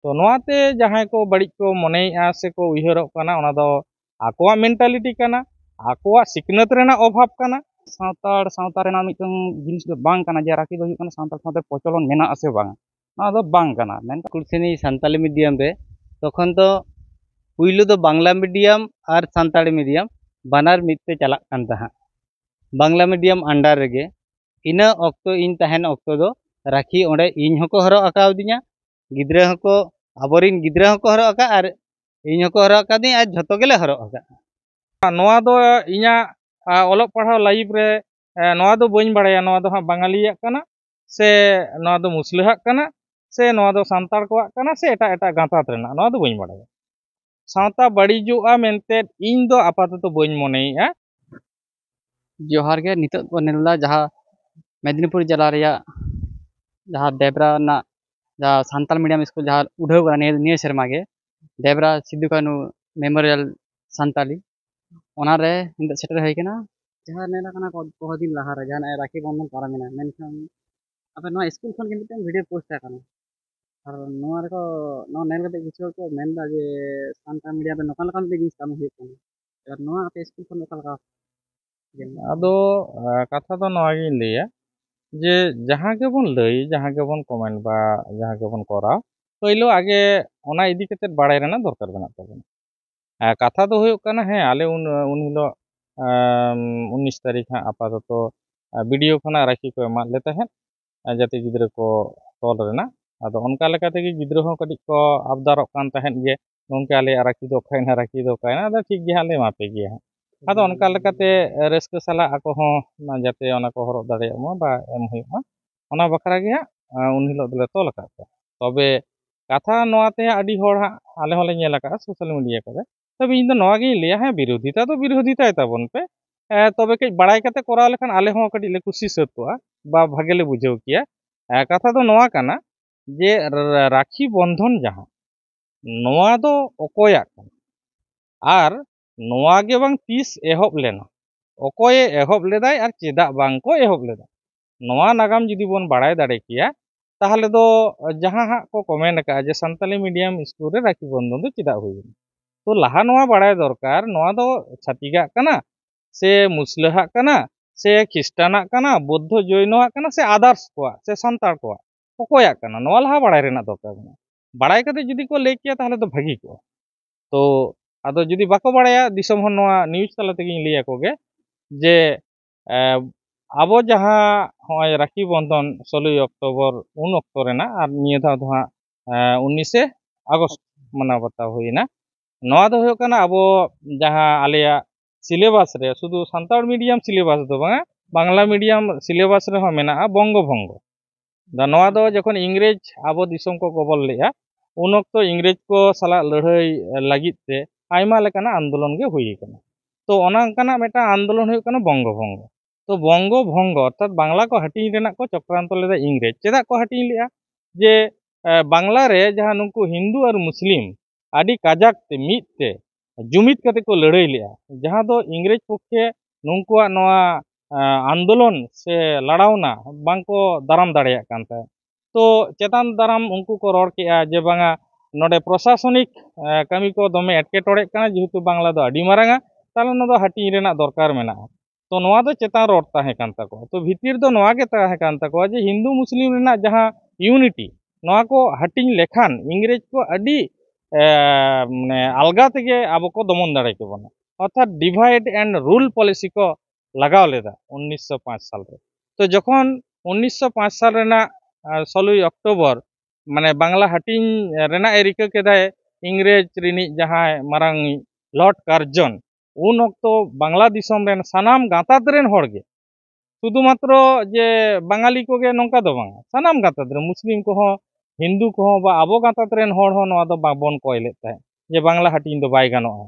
तो नोआते जहां को बड़ी को मनेया से को उयहरोग काना ओना दो आकोआ मेंटालिटी काना आकोआ सिकनत रेना अभाव काना सावतार सावता रेना मिटन जिनिस दो बांग काना जे राखी दो हुयु काना सावतार सावते प्रचलन मेना आसे बांग ना दो बांग काना मेन कुलसेनी सान्ताली मीडियम रे तखन तो पुइलु दो बांग्ला मीडियम और सान्ताली मीडियम बानार मिदते चलाक कान तहा बांग्ला मीडियम अंडर रेगे इना अक्तो इन तहन अक्तो दो राखी ओंडे इन हको हरो आकावदिया गिद्रा हको आबोरिन गिद्रा हको हरो आका और इन हको हरो आकादी आज झतो गेले हरो आका नोआ दो इना ओलोग पढ़ाव लाइफ रे नोआ दो बइन बाड़ाया नोआ दो हा बांगालिया काना से नोआ दो मुस्लिहा काना से नोआ दो सांतार कोआ काना से एटा एटा गांतात रेना नोआ दो बइन बाड़ाया सावता बड़ीजुआ मेनते इन दो आपाततो बइन मनेया जोहार के नितो को नेला जहाँ मेदिनीपुर जिला रेया जहाँ देबरा ना जहाँ सान्ताल मीडियम स्कूल जहाँ उड़ाव करा निये सेरमा गे देबरा सिद्धू कानू मेमोरियल सान्ताली ओना रे इंद सेटर है केना जहाँ नेला कना को दिन लहा रे जहाँ राखी बंधन पारामेना मेनखान अपे नो स्कूल खन के मिटन वीडियो पोस्ट आकाना और नोआ रे को नो नेल कते किछु को मेनदा जे सान्ताल मीडियम रे नोकान लकान ते जिनिस काम हुई कोन और नोआ अपे स्कूल खन नोकाल का आदो कथा दो नोआ गिन लेया जे जहाँ के बन लई जहाँ के बन कमेंट बा जहाँ के बन करा पहलो आगे ओना इदी कते बाड़ाय रेना दरकार बना तबन कथा दो हुयो काना हे आले उन हिलो 19 तारीख हाँ आपाततो वीडियो खाना राखी को एमा ले तहेन जाते गिद्रा को तोल रेना आदो ओनका लेका तेगे गिद्रा हो कटिक को आबदारक कान तहेन जे नोंके आले राखी दो खाइना आदो ठीक गे हाले मापे गे हां आदो ओनका लेकाते रस्क साला आको हो जाते ओना को हरक दाड़े मा बा एम हुयुमा ओना बखरा गे हां उन हिलो दले तोल का तबे कथा नोआते आडी होड़ हां आले होले नेल का सोशल मीडिया करे तबे इन दो नोआ गे लिया है विरोधिता तो विरोधिता ताबन पे तबे के बड़ाई कते कोराव लेखान आले हो कटी ले खुशी सतोआ बा भागे ले बुझाव किया कथा दो नोआ काना जे राखी बंधन जहां नोआ दो ओकोया आर नोआ गे बांग तीस एहब लेना ओकोये एहब लेदाय आर चेदा बांग को एहब लेदा नोआ नागाम जुदी बोन बाड़ाय दाड़े किया ताहले दो जहां हा को कमेंट का जे सान्ताली मीडियम स्कूल रे राखी बंधन दो चेदा हुई तो लहा नोआ बाड़ाय दरकार नोआ दो छातिगा काना से मुस्लिहा काना से ख्रिस्टाना काना बौद्ध जैनवा काना से आदर्श को से सान्तार को ओकोया काना नोआ लहा बाड़ाय रेना दरकार बाड़ाय कते जुदी को ले किया ताहले तो भागी को तो आदो जुदी बाको बाड़ाया दिसम हन नोआ न्यूज तला तेगिन लिया कोगे जे आबो जहां होय राखी बंधन 16 अक्टोबर उन अक्टो रेना आर निये धा दो 19 अगस्त मना बताव हुईना नोआ दो होयो काना आबो जहां आलेया सिलेबास रे शुधु सान्ताल मीडियम सिलेबास दो बांगा बांग्ला मीडियम सिलेबास रे हो मेना बंगो भंगो दा नोआ दो जखन इंग्रेज आबो दिसम को गबल लेया उन अक्तो इंग्रेज को साला लड़ाई लागित ते आयमा लेकाना आंदोलन गे हुई काना तो ओना काना मेटा आंदोलन हुई काना बंगो भंगो तो बंगो भंगो अर्थात बांग्ला को हटिंग रेना को चक्रांत लेदा इंग्रेज चेदा को हटिंग लिया जे बांग्ला रे जहां नुकु हिंदू और मुस्लिम आदि काजाक ते मीत ते जुमित कते को लड़ाई लिया जहां दो इंग्रेज पक्षे नुकुआ नोआ आंदोलन से लड़ावना बांको दाराम दाड़ेया कानता तो चेतान दाराम उनको को रोड के जे बांगा नोडे प्रशासनिक कमी को दमे एटकेटोड़े काना जेहेतु बांग्ला दो आडी मारांगा ताले नो दो हटिंग रेना दरकार मेना तो नोआ दो चेतान रोड ताहे कान ताको तो भीतिर दो नोआ गे ताहे कान ताको जे हिंदू मुस्लिम रेना जहां यूनिटी नोआ को हटिंग लेखान इंग्रेज को आडी माने अलगा तेगे आबो को दमन दाड़े के बना अर्थात डिवाइड एंड रूल पॉलिसी को लगाव लेदा 1905 साल रे तो जखन 1905 साल रेना 16 अक्टोबर माने बांग्ला हटिंग रेना एरिका केदाय इंग्रेज रिनी जहां मारांग लॉर्ड कार्जन उन अक्तो बांग्ला दिसम रेन सानाम गातात रेन होड़गे शुधु मात्र जे बांगाली को गे नोंका दो बांगा सानाम गातात रे मुस्लिम को हो हिंदू को हो बा आबो गातात रेन होड़ हो नोआ दो बाबन कोयले ताहे जे बांग्ला हटिंग दो बाय गानोआ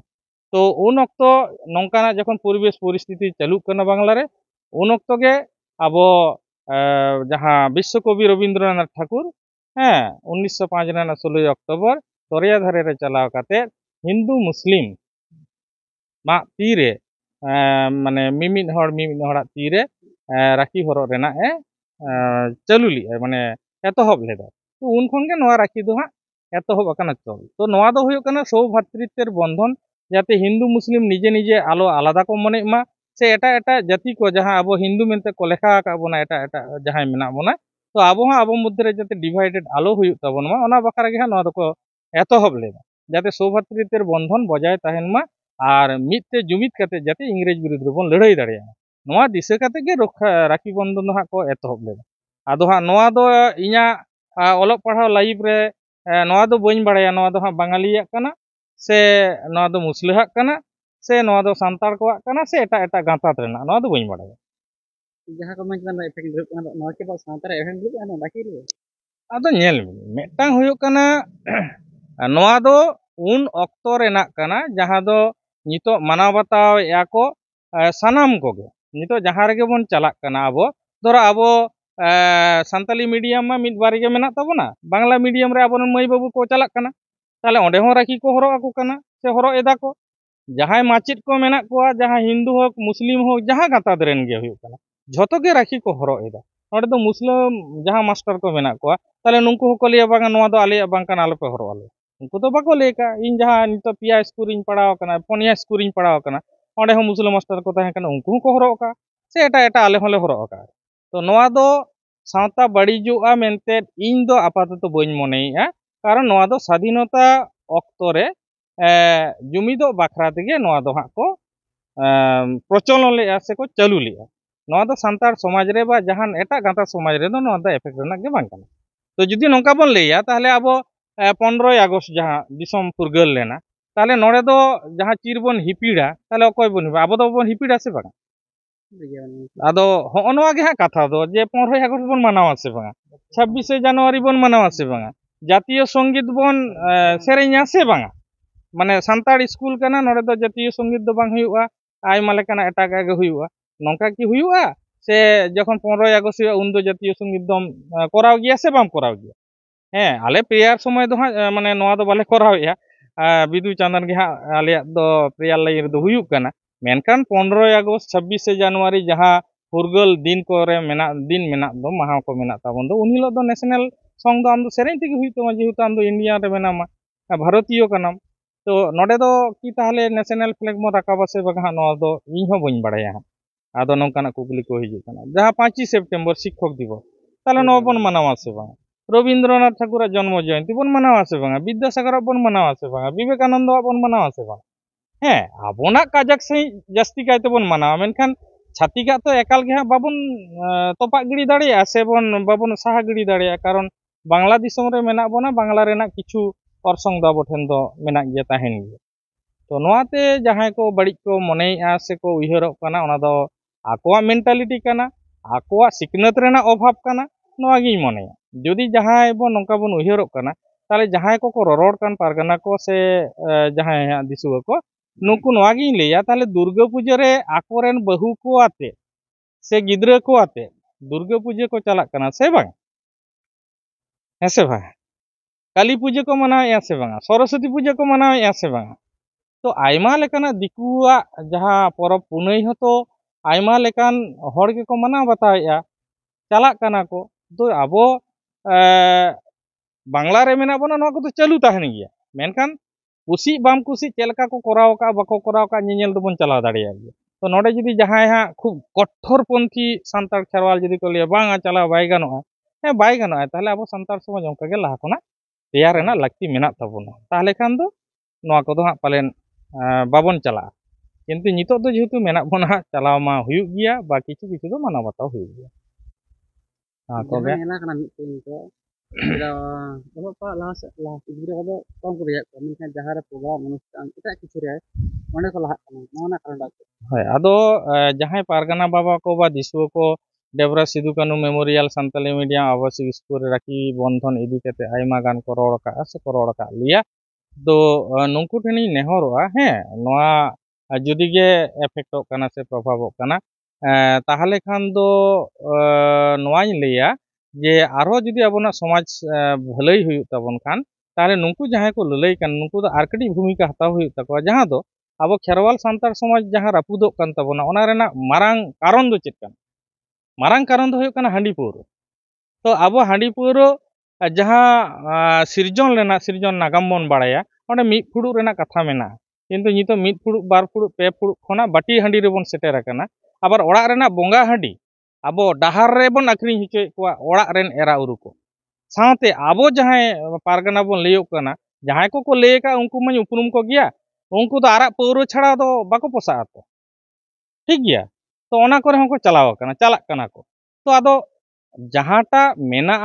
तो उन अक्तो नोंकाना जखन परिवेश परिस्थिति चालुक कना बांग्ला रे उन अक्तो गे आबो जहां विश्वकवि रविंद्रनाथ ठाकुर 1905 रेना 16 अक्टोबर दरिया धारे रे चलाव काते हिंदू मुस्लिम मा तीरे माने मिमिद हड़ा तीरे राखी हरक रेना चालू लिया माने एतहब लेदा तो उन खन गे नोआ राखी दो हां एतहब आकाना चल तो नोआ दो हुयुग काना सौभातृत्वेर बंधन जाते हिंदू मुस्लिम निजे निजे आलो आलादा को मने मा से एटा एटा जाति को जहां अब हिंदू मेनते को लेखा का बोना एटा एटा जहां मेना बोना तो अब हाँ अब मध्य जाते डिवाइडेड आलो हुयुग ताबोन मा ओना बाखरा गे नोआ दो एतहब लेदा जाते सौभातृत्वेर बंधन बजाय तहन मा और मिदते जुमिद काते जाते इंग्रेज विरुद्ध रे बोन लड़ाई दाड़िया नोआ दिशा काते गे राखी बंधन दो हाँ को एतहब लेदा आदो हाँ नोआ दो इñा ओलग पढ़ाव लाइफ रे नोआ दो बइन बाड़ाया नोआ दो हाँ बांगालिया काना से नोआ दो मुस्लिहा काना से नोआ दो सांतार कोआ काना से एटा एटा गांतात रेना नोआ दो बइन बाड़ाया जहाँ को मंच बना इफेक्ट ग्रुप ना नोआ के बाद साउंड रे इफेक्ट ग्रुप ना बाकी रे आदो नेल मेटांग हुयुग काना नोआ दो उन ऑक्तो रेना काना जहां दो नितो मानाव बताव या को सानाम कोगे नितो जहां रेगे बोन चलाक काना अबो धरो अबो सान्ताली मीडियम मा मिद बार गे मेना ताबोना बांग्ला मीडियम रे अबोन मई बाबू को चलाक काना ताले ओंडे हो राखी को हरो आको काना से हरो एदा को जहां माचित को मेना को जहां हिंदू हो मुस्लिम हो जहां गाता दरेन गे हुयुग काना झोतो गे राखी को हरो एदा ओंडे दो मुस्लिम जहां मास्टर को मेना को ताले नुंकु को लिया बांगा नोआ दो आले बांका नालो पे हरो आले उनको तो बाको लेका इन जहां नितो पिया स्कूल इन पढ़ाव काना फोनिया स्कूल इन पढ़ाव काना ओंडे हो मुस्लिम मास्टर को ताहे काना उनको को हरो का से एटा एटा आले होले हरो का तो नोआ दो सावता बड़ीजुआ मेनते इन दो आपातत बइन मनेया कारण नोआ दो स्वाधीनता ऑक्तो रे जुमिदो बाखरा तेगे नोआ दो हाँ को प्रचलन लेया से को चालू लेया नोआ दो सांतार समाज रे बा जहान एटा गाता समाज रे दो नोआ दो इफेक्ट रेना गे बांग काना तो जुदी नोंका बोन लेया ताहले आबो 15 अगस्त जहां दिसम फुरगल लेना ताहले नोडे दो जहां चिर बोन हिपिड़ा ताहले अकय बोन हिपा आबो दो बोन हिपिड़ा से बांगा आदो होनवा गे हाँ कथा दो जे 15 अगस्त बोन मनावा से बांगा 26 जनवरी बोन मनावा से बांगा जातीय संगीत बोन सेरेña से बांगा माने सांताड़ स्कूल काना नोडे दो जातीय संगीत दो बांग हुयुआ आयमा लेकाना एटागा गे हुयुआ नोंका की हुयुआ से जखन 15 अगस्त हुयुआ उन दो जातीय संगीत दम कराव गया से बाम कराव गया ᱦᱮᱸ ᱟᱞᱮ ᱯᱨᱮᱭᱟᱨ ᱥᱚᱢᱚᱭ ᱫᱚ ᱦᱟᱸᱜ ᱢᱟᱱᱮ ᱱᱚᱣᱟ ᱫᱚ ᱵᱟᱞᱮ ᱠᱚᱨᱟᱣᱮᱜᱼᱟ ᱵᱤᱫᱩ ᱪᱟᱸᱫᱟᱱ ᱜᱮ ᱦᱟᱸᱜ ᱟᱞᱮᱭᱟᱜ ᱫᱚ ᱯᱨᱮᱭᱟᱨ ᱞᱟᱹᱭᱤᱱ ᱨᱮᱫᱚ ᱦᱩᱭᱩᱜ ᱠᱟᱱᱟ ᱢᱮᱱᱠᱷᱟन 15 ᱟᱜᱚᱥᱴ 26 ᱡᱟᱱᱩᱣᱟᱨᱤ ᱡᱟᱦᱟᱸ ᱯᱷᱩᱨᱜᱟᱹᱞ ᱫᱤᱱ ᱠᱚᱨᱮ ᱢᱮᱱᱟᱜ ᱫᱤᱱ ᱢᱮᱱᱟᱜ ᱫᱚ ᱢᱟᱦᱟ ᱠᱚ ᱢᱮᱱᱟᱜ ᱛᱟᱵᱚᱱ ᱫᱚ ᱩᱱ ᱦᱤᱞᱳᱜ ᱫᱚ ᱱᱮᱥᱱᱟᱞ ᱥᱚᱝ ᱫᱚ ᱟᱢ ᱫᱚ ᱥᱮᱨᱮᱧ ᱛᱮᱜᱮ ᱦᱩᱭᱩᱜ ᱛᱟᱢᱟ ᱡᱮᱦᱮᱛᱩ ᱟᱢ ᱫᱚ ᱤᱱᱰᱤᱭᱟᱱ ᱨᱮ ᱢᱮᱱᱟᱢᱟ ᱵᱷᱟᱨᱚᱛᱤᱭᱚ ᱠᱟᱱᱟᱢ ᱛᱚ ᱱᱚᱰᱮ ᱫᱚ ᱠᱤ ᱛᱟᱦᱞᱮ ᱱᱮᱥᱱᱟᱞ ᱯᱷᱞᱮᱜ ᱵᱚᱱ ᱨᱟᱠᱟᱵᱟ ᱥᱮ ᱵᱟᱝ ᱦᱟᱸᱜ ᱱᱚᱣᱟ ᱫᱚ ᱤᱧ ᱦᱚᱸ ᱵᱟᱹᱧ ᱵᱟᱲᱟᱭᱟ ᱦᱟᱸᱜ ᱟᱫᱚ ᱱᱚᱝᱠᱟᱱᱟᱜ ᱠᱩᱠᱞᱤ ᱠᱚ ᱦᱤᱡᱩᱜ ᱠᱟᱱᱟ ᱡᱟᱦᱟᱸ 5 सेप्टेम्बर शिक्षक दिवस ताहले नोवा बोन मनावा से बांग रवींद्रनाथ ठाकुर जन्म जयंती बोन मनावा से बांगा विद्यासागर बोन मनावा से बांगा विवेकानंद बोन मनावा से बांगा ᱦᱮᱸ ᱟᱵᱚᱱᱟᱜ ᱠᱟᱡᱟᱠ ᱥᱟᱺᱦᱤᱡ ᱡᱟᱹᱥᱛᱤ ᱠᱟᱭ ᱛᱮᱵᱚᱱ ᱢᱟᱱᱟᱣᱟ ᱢᱮᱱᱠᱷᱟᱱ ᱪᱷᱟᱹᱛᱤᱠᱟᱜ ᱛᱚ ᱮᱠᱟᱞ ᱜᱮ ᱦᱟᱸᱜ ᱵᱟᱵᱚᱱ ᱛᱚᱯᱟᱜ ᱜᱤᱰᱤ ᱫᱟᱲᱮᱭᱟᱜᱼᱟ ᱥᱮ ᱵᱟᱵᱚᱱ ᱥᱟᱦᱟ ᱜᱤᱰᱤ ᱫᱟᱲᱮᱭᱟᱜᱼᱟ ᱠᱟᱨᱚᱱ ᱵᱟᱝᱞᱟ ᱫᱤᱥᱚᱢ ᱨᱮ ᱢᱮᱱᱟᱜ ᱵᱚᱱᱟ ᱵᱟᱝᱞᱟ ᱨᱮᱱᱟᱜ ᱠᱤᱪᱷᱩ ᱚᱨᱥᱚᱝ ᱫᱚ ᱟᱵᱚ ᱴᱷᱮᱱ ᱫᱚ ᱢᱮᱱᱟᱜ ᱜᱮᱭᱟ ᱛᱟᱦᱮᱱ ᱜᱮᱭᱟ ᱛᱚ ᱱᱚᱣᱟᱛᱮ ᱡᱟᱦᱟᱸᱭ ᱠᱚ ᱵᱟᱹᱲᱤᱡ ᱠᱚ ᱢᱚᱱᱮᱭᱮᱜᱼᱟ ᱥᱮ ᱠᱚ ᱩᱭᱦᱟᱹᱨᱚᱜ ᱠᱟᱱᱟ ᱚᱱᱟ ᱫᱚ ᱟᱠᱚᱣᱟᱜ ᱢᱮᱱᱴᱟᱞᱤᱴᱤ ᱠᱟᱱᱟ ᱟᱠᱚᱣᱟᱜ ᱥᱤᱠᱷᱱᱟᱹᱛ ᱨᱮᱱᱟᱜ ᱚᱵᱷᱟᱵ ᱠᱟᱱᱟ ᱱᱚᱣᱟ ᱜᱤᱧ ᱢᱚᱱᱮᱭᱟ ᱡᱩᱫᱤ ᱡᱟᱦᱟᱸᱭ ᱵᱚᱱ ᱱᱚᱝᱠᱟ ᱵᱚᱱ ᱩᱭᱦᱟᱹᱨᱚᱜ ᱠᱟᱱᱟ ताले जहां को रड़ कान पारगाना को से जहां दिसुआ को नुकु नवागी लेया ताले दुर्गा पूजा रे आकोरेन बहु को आते से गिद्रा को आते दुर्गा पूजा को चला कना से बांग ऐसे भाई काली पूजा को मनावे ऐसे बांग सरस्वती पूजा को मनावे ऐसे बांग तो आयमा लेकाना दिकुआ जहां परब पुनई हो तो आयमा लेकान हर के को मना बताया चला कना को तो अबो बांग्ला रे मेना बना नोआ को तो चालू ताहन गया मेनखान कुसी बाम कुसी चेलका को कराव का बको कराव का निनेल दो बन चला दाड़िया गया तो नोडे जदी जहां हा खूब कठोरपंथी सांतार खेरवाल जदी को लिया बांगा चला बाय गानोआ हे बाय गानोआ ताहले अब सांतार समाज ओंका गे लाहा कोना तैयार रेना लाक्ति मेना ताबोना ताहले खान दो नोआ को दो हा पालेन बाबन चला किंतु नितो दो जेहेतु मेना बोना चलाव मा हुयुग गया बा किछु किछु दो माना बताव हुयुग गया हां को गे एला kana mitting ko ila apa pak lah gidra ko kong ko ya kan jahar program অনুষ্ঠান এটা কিছু রে মনে ko lah kana nona karon da হয় আদো जहां पारगाना बाबा को बा दिसुआ को डेबरा सिदु कानू मेमोरियल सान्ताली मीडियम आवासिक स्कूल राखी बंधन इदी कते आयमा गान को रोड़ का से को रोड़ का लिया तो नुंकु ठेनी नेहरोआ हे नोआ जुदी गे इफेक्ट काना से प्रभाव काना ताहले खान दो नोआई लिया जे आरो जुदी अबोना समाज भलाई हुयु ताबोन खान ताहले नुंकु जहां को ललई कान नुंकु दो आरकटी भूमिका हताव हुयु तको जहां दो अब खेरवाल सान्तार समाज जहां रापुदोग कान ताबोना ओना रेना मारांग कारण दो चेद कान मारांग कारण दो हुयु काना हांडी पौर तो अब हांडी पौर जहाँ सिरजन नागाम बन बाड़ाया ओंडे मिद फुड़ुग रेना कथा मेना किन्तु नितो मिद फुड़ुग बार फुड़ुग पे फुड़ुग खोना बाटी हांडी रेबन सेटेर आकाना आबार ओड़ाग रेना बोंगा हांडी आबो डाहार रेबन आक्रिñ हचोय कोआ ओड़ाग रेन एरा उरु को साथे आबो जहां पारगना बन लैयोग कना जहां को लैय का उनको माñ उपरुम को गया उनको तो आरा पौरो छाड़ा दो बाको पोसा तो ठीक गया तो ओना करे हमको चलाव कना चालाग कना को तो आदो जहांटा मेना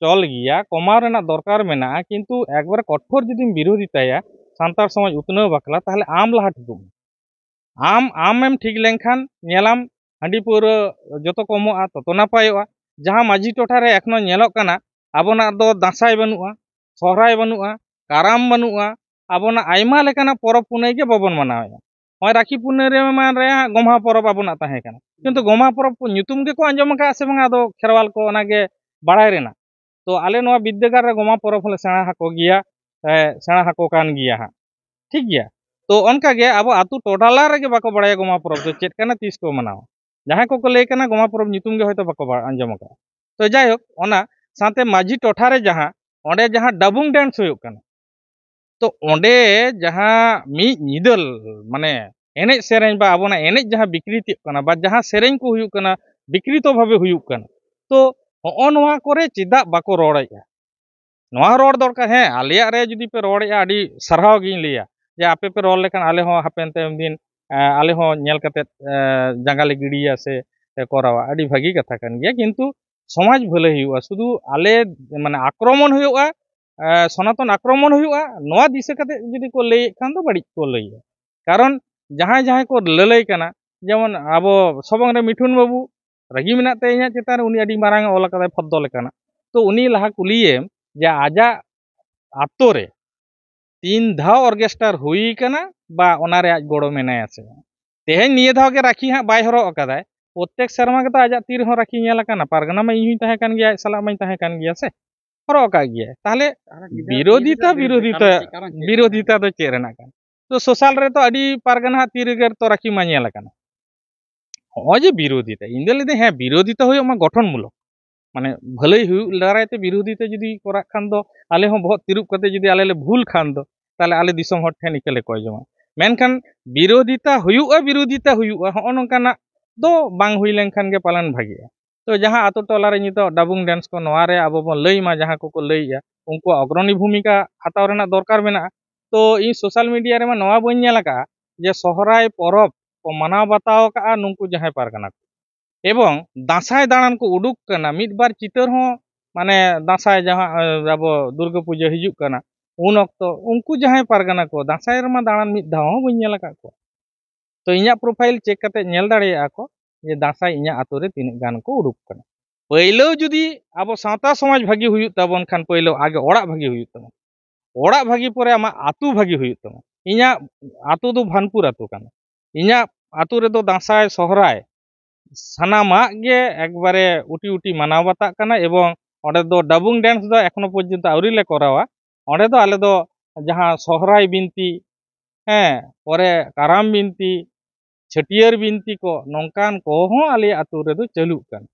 चल गया कमाव रेना दरकार मेना किन्तु एकबार कठोर जुदी विरोधिताया सान्तार समाज उतनाव बाकला ताहले आम लाहा ठिकुम आमेम ठीक लेनखान नेलाम हांडी पौरो जतो कमोगा ततो नापायोगा जहां माझी टोठा रे एखनो नेलोग कना आबोना दो दासाय बनुआ सहराय बनुआ काराम बनुआ आबोना आयमा लेकाना परब पुनई के बाबन मनावेगा होय राखी पुनई रे मान रे गम्हा परब आबोना ताहे कना किन्तु गम्हा परब को ᱧᱩᱛᱩᱢ गे को आंजम का से बंगा दो खेरवाल को ओनागे बाड़ाय रेना तो आले नोआ विद्यागार रे गम्हा परब हले सेणा हाको गिया सेणा हाको कान गिया हा ठीक गया तो उनका गे अब आतु टोडाला रे बाको बड़ाय गमा परब तो चेत कना तीस को मनाव जहां को लay कना गमा परब ᱧᱩᱛᱩᱢ गे होयतो बाको आंजम का तो जायक ओना साथे माझी टोठा रे जहां ओंडे जहां डबुंग डांस हुयुग कना तो ओंडे जहां मी निदल माने एने सेरेñ बा आबोना एने जहां विकृति कना बा जहां सेरेñ को हुयुग कना विकृतो भावे हुयुग कना तो हो नोआ करे चिदा बाको रोड़ेया नोआ रोड़ दरकार है आलिया रे जुदी पे रोड़ेया आडी सरहाव गिñ लिया जे आपे पे रोल लेखान आले हो हापेन तेम दिन आले हो नेल कते जांगाले गिड़िया से करावा आडी भागी कथा कान गया किन्तु समाज भले हुयुआ शुधु आले माने आक्रमण हुयुआ सनातन आक्रमण हुयुआ नोआ दिशा कते जुदी को लay खान दो बड़ी को लैया कारण जहां को ललay kana जेमन आबो सबंग रे मिठुन बाबू रगी मेना ते इᱧᱟ चेतान उनी आडी मारांग ओला कदा फद्दो लेकाना तो उनी लाहा कुलिये जे आजा आतो रे 3 धाव ऑर्केस्ट्रार हुई कना बा ओनारे आज गोड़ो मेनाया से तेहेñ निये धाव के राखी हा बाय हरो अकादाय प्रत्येक शर्मा के तो आजा तीर हो राखी नेला कना पारगना मा इᱧ ताहे कान गया सला मा ताहे कान गया से हरो अका गया ताहले विरोधिता दो चे रेना कान तो सोशल रे तो आडी पारगना तीर गे तो राखी मा नेला कना हो जे विरोधिता इन दे लेदे है विरोधिता होय मा गठनमूलक माने भलई हुयुग लड़ाईते विरोधिता जुदी करा खान दो आले हो बहुत तिरुप कते जुदी आले ले भूल खान दो ताले आले दिसम हर ठेन इकले कोय जमा मेनखान विरोधिता हुयुआ हो नोंकाना दो बांग हुई लेनखान गे पालन भागिया तो जहां आतो टोला रे नितो डाबुंग डांस को नोआ रे आबो बन लई मा जहां को लईया उनको अग्रणी भूमिका हताव रेना दरकार मेना तो इ सोशल मीडिया रे मा नोआ बन नेलाका जे सहराय परब को मनाव बताव का नुंकु जहां पारगना एवं दासाय दाड़ान को उडुक कना मिद बार चितर हो माने दासाय जहां अब दुर्गा पूजा हिजुक कना उन अक्तो उनको जहां पारगना को दासाय रमा दाड़ान मिद धाव हो बइन नेला का को तो इᱧा प्रोफाइल चेक कते नेल दाड़ेया को जे दासाय इᱧा आतो रे तिन गान को उडुक कना पहिलो जुदी अब सावता समाज भागी हुयु तबन खान पहिलो आगे ओड़ा भागी हुयु तबन ओड़ा भागी परे आमा आतु भागी हुयु तबन इᱧा आतु दो भानपुर आतु कना इᱧा आतु रे दो दासाय सहराय सानामा गे एकबारे उटी उटी मानाव बाता कना एवं ओंडे दो डाबुंग डांस दो एखनो पर्यन्त आवरी ले करावा ओंडे दो आले दो जहां सहराय बिनती परे काराम बिनती छटियर बिनती को नोंकान को हो आले आतु रे दो चालू कन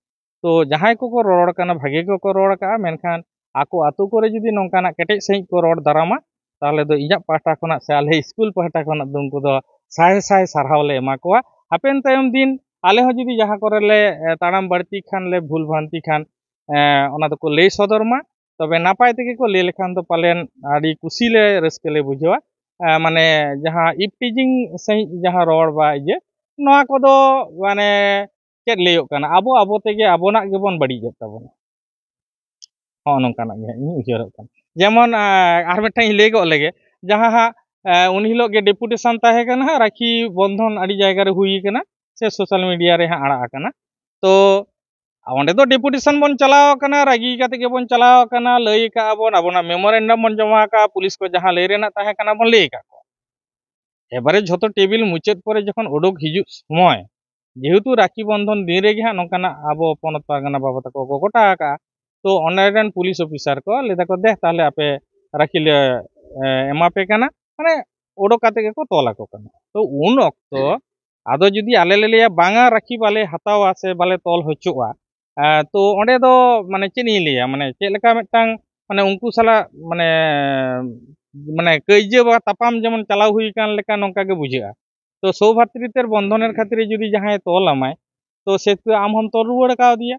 तो जहां को रोड़ कना भागे को रोड़ का मेनखान आको आतु को रे जुदी नोंकाना केटे सही को रोड़ दारामा ताले दो इᱧा पाटा खना से आले स्कूल पाटा खना दुनको दो साय साय सारहाव ले एमा कोआ हापेन तायम दिन आले हो जुदी जहां करे ले ताड़ाम बढ़ती खान ले भूल भ्रांति खान ओना दो को लay सदर मा तबे नापाय तेगे को लay लेखान तो पालेन आडी कुसी ले रस्के ले बुझवा माने जहां इपटिजिंग सही जहां रोड बा जे नोआ को दो माने चेत लेयो कना आबो तेगे आबोना गेबन बड़ी जताबन हो नोंकाना गे इन उजरक कन जेमन आर मेटा इ लेगो लेगे जहां हा उन हिलो गे डेपुटेशन ताहे कना राखी बंधन आडी जायगा रे हुई कना से सोशल मीडिया रे आड़ा आकना तो ओंडे दो डेपुटेशन बन चलाव कना रागी काते के बन चलाव कना लई का बन आबोना मेमोरेंडम बन जमा का पुलिस को जहां लई रेना ताहे कना बन लई का एबारे झोतो टेबिल मुचेद परे जखन ओडोक हिजु समय जेहेतु राखी बंधन दिन रे गे हा नोंकाना आबो पनत पारगना बाबा तको को गोटा का तो ऑनलाइन पुलिस ऑफिसर को लेदा को दे ताले आपे राखी ले एमा पे कना माने ओडोक काते के को तोला को कना तो उन अक्तो आदो जुदी आले लेया बांगा राखी बाले हतावा से बाले तोल होचुआ तो ओंडे दो माने चेनी लिया माने चेलका मिटांग মানে उनको साला মানে মানে কইজে বা তাপাম যেমন চালাও হুই কান লেকা নঙ্কা গে বুঝা তো সৌভাতৃত্বের বন্ধনের খাতিরে যদি জাহায় তল আমায় তো সেতু আম হম তল রুয়াड़ का दिया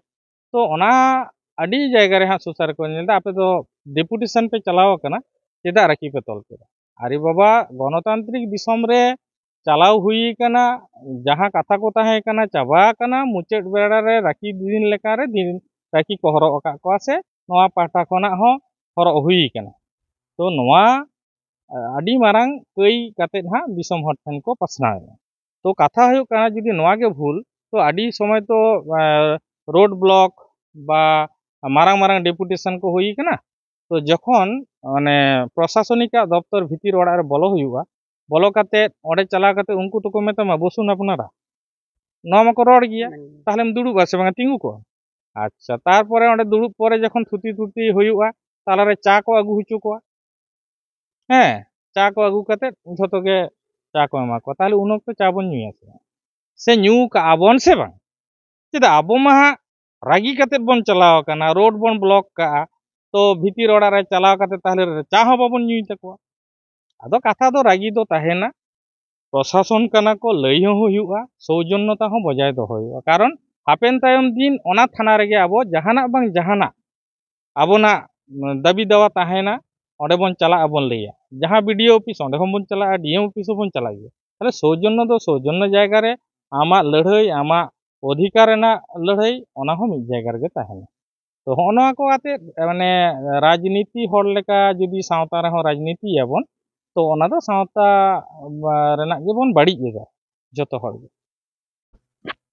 तो ओना अड़ी जायगा रे हाँ सुसार को नेदा आपे तो डेपुटेशन पे चलाओ कना चेदा राखी पे तल के अरे बाबा गणतांत्रिक दिसम रे चलाव हुई कना जहाँ कथा को ताहे कना चाबा कना मुचाद बेड़ा रे राखी दिन लेका रे दिन राखी को हरो अका को से नवा पाटा खना हो हरो हुई कना तो नवा अड़ी मारांग कई काते हाँ दिसम हर ठन को पसना तो कथा हुई कना जुदी नवा के भूल तो अड़ी समय तो रोड ब्लॉक बा मारांग मारांग डेपुटेशन को हुई कना तो जखन माने प्रशासनिक दफ्तर भीतर ओड़ा रे बोलो हुआ बोलो काते ओडे चला काते उनको तो को मेतामा बसुन अपनारा नवा मको रोड गिया ताहले हम दुड़ुबा से बांगा तिंगु को अच्छा तारपरे ओडे दुड़ुब परे जखन थुती थुती हुआ ताला रे चा को आगु हुचु को हैं चा को आगु काते झोतो गे चा को एमा को ताहले उन ओक्तो चा बन न्यूया से न्यू का आबन से बांग चेदा आबो मा रागी काते बन चलाव कना रोड बन ब्लॉक का तो भीतर ओड़ा रे चलाव काते ताहले चा हो बाबन न्यूई तको आदो कथा दो रागी दो ताहेना प्रशासन कना को लई हो हुआ सौजन्यता हो बजाय दो हुआ कारण हापेन तायम दिन ओना थाना रेगे आबो जहाना बांग जहाना आबोना दाबी दावा ताहेना ओडे बन चला आबन लैया जहां वीडियो ऑफिस ओडे हम बन चला डीएम ऑफिस बन चला गया ताले सौजन्य दो सौजन्य जायगा रे आमा लड़ाई आमा अधिकार रेना लड़ाई ओना हो मिद जायगा रे ताहेना तो होना को आते माने राजनीति होड़ लेका जुदी सावता रे हो राजनीति याबन तो ओना दो सावता रेना गेबन बाड़ी जेगा जतो होड़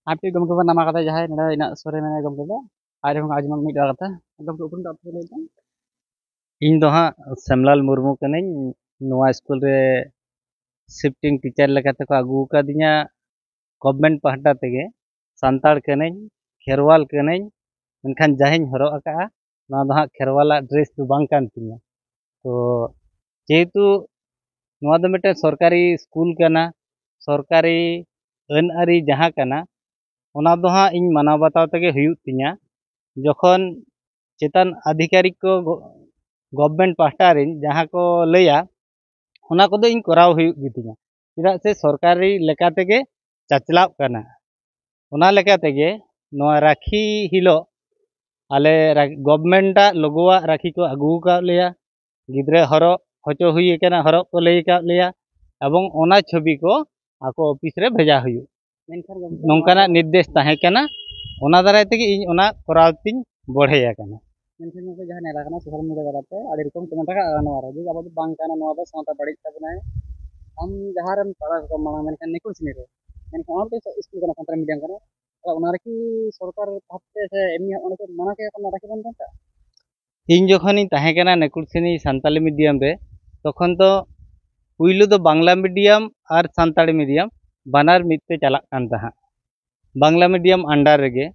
आपे गमके बन नामा कथा जहाय नडा इना सरे मेने गमके दो आरे हम आज मिट कथा गमके उपन दा आपे लेता इन दो हाँ सेमलाल मुर्मू कने नोआ स्कूल रे शिफ्टिंग टीचर लेकाते को आगू का दिया गवर्नमेंट पहाटा तेगे सांताड़ कने खेरवाल कने मेनखान जाहिन हरो आका ना दो हाँ खेरवाला ड्रेस तो बांग कान तिया तो जेहेतु नोआ दो मिटे सरकारी स्कूल कना सरकारी अन आरी जहाँ कना ओना दो हाँ इन माना बताव तेगे हुयु तिया जखन चेतन अधिकारी को गवर्नमेंट पाहटा रिन जहाँ को लैया ओना को दो इन कराव हुयु गितिया चेदा से सरकारी लेका तेगे चाचलाव कना ओना लेका तेगे नोआ राखी हिलो आले गवर्नमेंट लोगोवा राखी को आगू का लिया गिद्रे हरो हचो हुई कना हरो को लई का लिया एवं ओना छवि को आको ऑफिस रे भेजा हुयु नोंकाना निर्देश ताहे कना ओना दाराय तेगे इन ओना कराव तिन बढ़ेया कना मेनखान को जहां नेला कना सोशल मीडिया दाराते आड़ी रकम कमेंट का नवा रे अब बांग काना नवा दो सावता बड़ी तबना हम जहां रे पड़ा को माना मेनखान निकुल सिनी रे मेनखान ओना तो स्कूल कना संतर मीडियम कना ओना रे की सरकार भाबते से एमनी ओना को माना के कना राखी बन ता इन जखन ताहे कना नेकुलसेनी सान्ताली मीडियम रे तखन तो पुइलो दो बांग्ला मीडियम और सान्ताली मीडियम बानार मिदते चला कान तहा बांग्ला मीडियम अंडर रेगे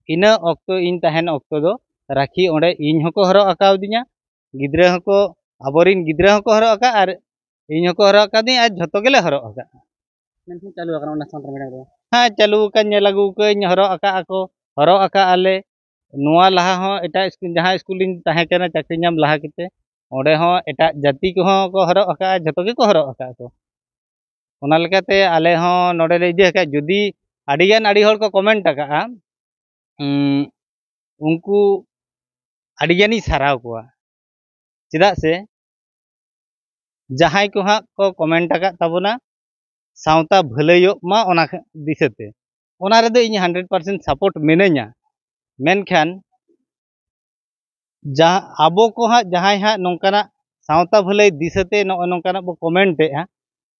इना ऑक्टो इन ताहेन ऑक्टो दो राखी ओंडे इन हको हरो आकाव दिया गिद्रे हको आबोरिन गिद्रे हको हरो आका और इन हको हरो आका दी आज झतो गेले हरो आका मेनखान चालू कना ओना संतर मीडियम रे हाँ चालू का लागू कई हरो आका आको हरो आका आले नोआ लहा हो एटा स्कूल जहाँ स्कूल ताहे कना चाकरी नाम लहा केते ओंडे हो एटा जाति को को हरो आका झतो के को हरो आका को ओना लेकाते आले हो नोडे ले इदि का जुदी आडिगान आडी हर को कमेंट आका उनको आडिगानी साराव कोआ चेदा से जहां को हाँ को कमेंट आका तबना सावता भलैयो मा ओना दिसते ओना रे दो इन 100% सपोर्ट मिनेኛ मेनखान जहाँ आबो को हाँ जहां हाँ नौकाना सावता भलै दिसते नौकाना बो कमेंटे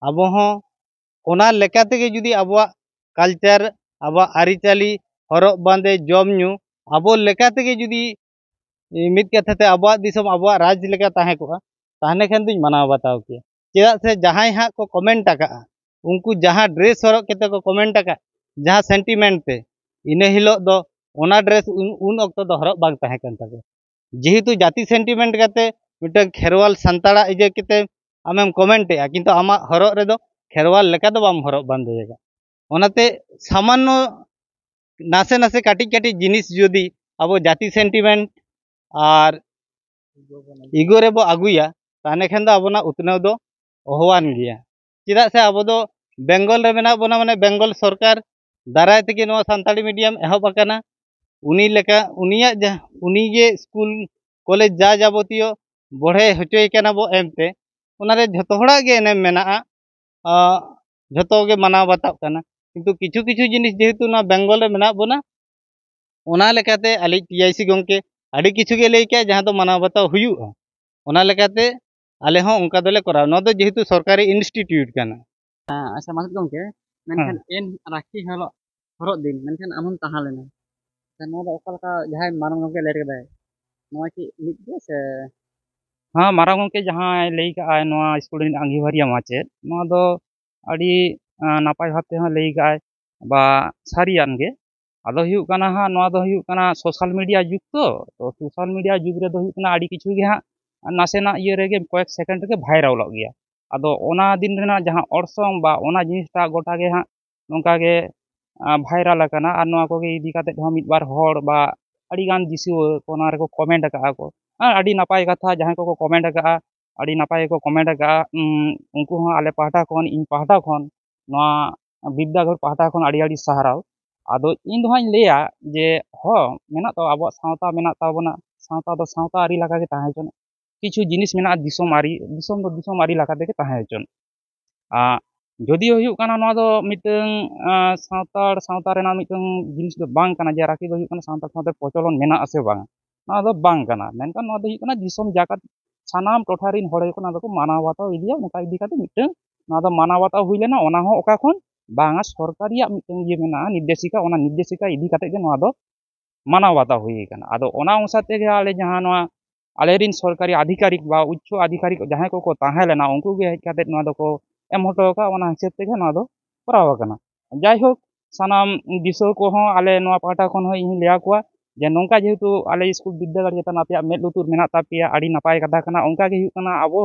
आबो हो ओना लेकाते के जुदी आबो कल्चर आबो आरिचाली हरो बांदे जम न्यू आबो लेकाते के जुदी मिद कथाते आबो दिसम आबो राज लेका ताहे को ताहने खान दुई मानाव बताव के चेदा से जहां हाँ को कमेंट आका उनको जहाँ ड्रेस हरो केते को कमेंट आका जहाँ सेंटिमेंट ते इने हिलो दो ओना ड्रेस उन ऑक्टो दो हरो बाग ताहे कान ताके जेहेतु जाति सेंटिमेंट काते मिटन खेरवाल संताड़ा इजे केते आमेम कमेंटे किंतु आमा हरो रे दो खेरवाल लेका दो बाम हरो बांधेगा ओनाते सामान्य नासे नासे काटी काटी जिनिस जोदी अब जाति सेंटिमेंट और ईगो रे बो आगुया ताने खान दो आबोना उतनाव दो ओहवान गया चेदा से आबो दो बेंगल रे मेना बोना माने बेंगल सरकार दाराय तेगे नोआ सानताली मीडियम एहब आकाना उनी लेका उनी जे स्कूल कॉलेज जा जाबतियो बढ़े हचोय काना बो एमते उनारे झतो हड़ा गे एनेम मेनाआ झतो गे मानाव बाताव काना किंतु किछु किछु जिनिस जेहेतु ना बेंगल रे मेना बोना ओना लेकाते आली टीआईसी गंके आड़ी किछु गे लई के जहां दो मानाव बाताव हुयुआ ओना लेकाते आले हो उनका दोले कराव नो दो जेहेतु सरकारी इंस्टीट्यूट काना अच्छा मासुद गंके मेनखान एन राखी हरक दिन मेनखान आमम ताहा लेना नोआ दो ओका लका जहाय मानव गंके लेट कदाय नोआ कि मिद गे से हाँ मारांग गंके जहाँ लई का नोआ स्कूल रिन अंगीभारिया माचेद नोआ दो अड़ी नापाय भाबते हाँ लई का बा सारियान गे आदो हुयुग काना हाँ नोआ दो हुयुग काना सोशल मीडिया युग तो सोशल मीडिया युग रे दो हुयुग काना अड़ी किछु गे हाँ नासेना इये रेगे कयेक सेकेंड रे भाइराल गया आदो ओना दिन रेना जहाँ ऑर्सोंग बा ओना जिनिसटा गोटा गे हाँ नोंका गे भाइराल आकाना आर नोआ कोगे इदी काते हाँ मिद बार हर बा अड़ी गान दिसुआ ओना रे को कमेंट का को अड़ी नापाय कथा जहाँ को कमेंट का अड़ी नापाय को कमेंट का उनको हाँ आले पाहटा खन इन पाहटा खन नोआ विद्याघर पाहटा खन अड़ी अड़ी सहाराव आदो इन दो हां लेया जे हो मेना तो आबो सावता मेना ताबोना सावता दो सावता आरी लगा के ताहे जन किछु जिनिस मेना दिसोम आरी लगा के ताहे जन जदि हुयुग काना नोआ दो मिटeng सावतार सावता रेना मिटeng जिनिस दो बांग काना जे राखी दो हुयुग काना सावता सावते प्रचलन मेना आसे बांग नोआ दो बांग काना मेनखान नोआ दो हुयुग काना दिसोम जाकात सानाम टोठा रिन हड़ को ना दो मानाव बाताव इदिया नोका इदी काते मिटeng नोआ दो मानाव बाताव हुई लेना ओना हो ओका खन बांगा सरकारिया मिटeng ये मेना निर्देशिका ओना निर्देशिका इदी काते गे नोआ दो मानाव बाताव हुई काना आदो ओना अनुसार तेगे आले जहां नोआ आले रिन सरकारी अधिकारिक बा उच्च अधिकारिक जहां को ताहे लेना उनको गे हेज काते नोआ दो को एम हटो का ओना हिसाब तेगे नोआ दो कराव काना जाय होक सानाम दिसो को हो आले नोआ पाटा खन हो इन लेया कोआ जे नोंका जेहेतु आले स्कूल विद्यागार जेता नापिया मेद लुतुर मेना तापिया आड़ी नापाय कथा काना ओंका गे हुयुग काना आबो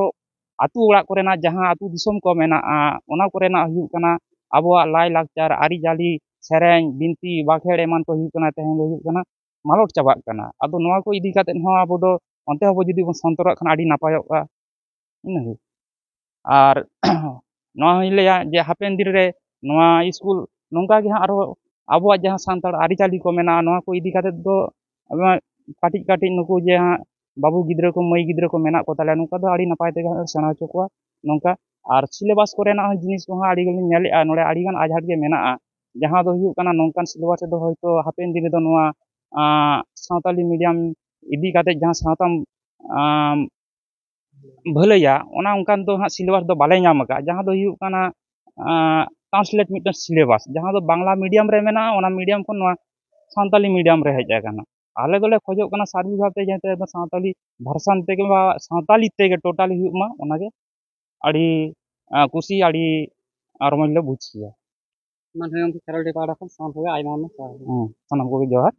आतु ओड़ा कोरेना जहां आतु दिसोम को मेना ओना कोरेना हुयुग काना आबोआ लाई लाकचार आरी जाली सेरेंग बिनती बाखेड़ एमान को हुयुग काना तेहें हुयुग काना मालट चाबाक काना आदो नोआ को इदी काते हो आबो दो onte hobo judi bon sontorok khan adi napayoga ina ar noa hileya je hapen din re noa school nongka ge aro abo jahan santar ari chali ko mena noa ko idi kate do katik katik nuku je ha babu gidra ko mai gidra ko mena ko tale nongka do ari napay te sena hocho ko nongka ar syllabus kore na jinis ko ari gel nyale a nore ari gan ajhat ge mena a jahan do huyuk kana nongkan syllabus do hoyto hapen din do noa santali medium इदी काते जहां सावताम भलैया ओना उनकान दो हां syllabus दो बाले नाम का जहां दो हुयुग काना ट्रांसलेट मिट सिलेबस जहां दो बांग्ला मीडियम रे मेना ओना मीडियम को नोआ सानताली मीडियम रे हेज आकाना आले दोले खोजो काना सारी भाबते जेते सानताली भाषण ते के सानताली ते के टोटली हुयुग मा ओना के अड़ी कुसी अड़ी आर मोइले बुझिया मान होयम के खरल दे पाड़ा खन साम होगा आइमा में सनम को जोहार